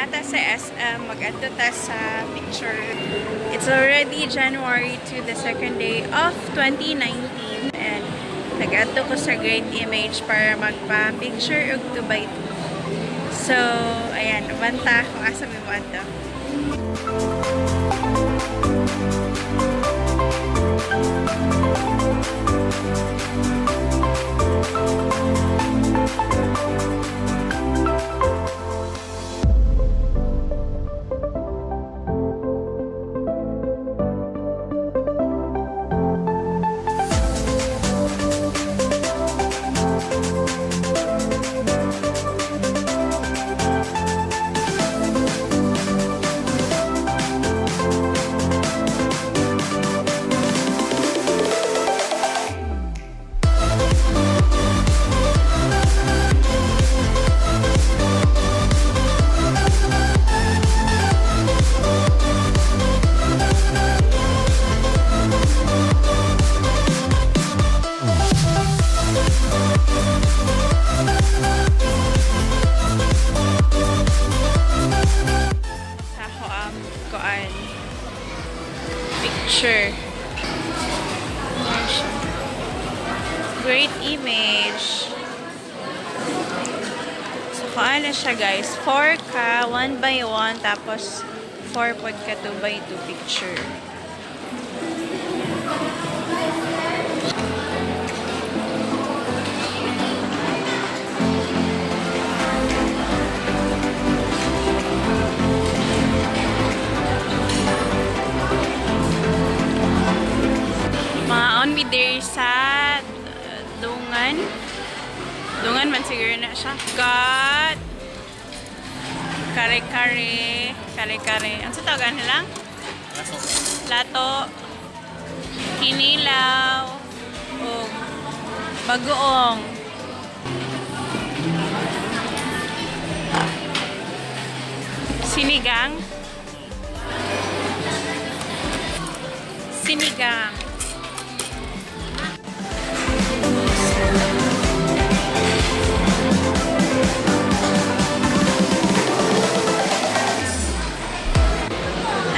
ata sa SM, mag-adto ta sa picture. It's already January 2, the second day of 2019. And nag-adto ko sa Great Image para magpa-picture og 2x2. So, ayan, banta kung asa may mo adto. Picture. Great Image. So, kung na siya guys, 4 ka, 1x1, tapos 4 pod ka 2x2 picture. On me there sa Dungan man siguro na siya. Got kare-kare. Ano sa tawagan lang? Lato. Kinilaw. O bagoong. Sinigang.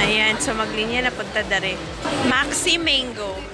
Ayan, so maglinya na punta dare. Maxi Mango.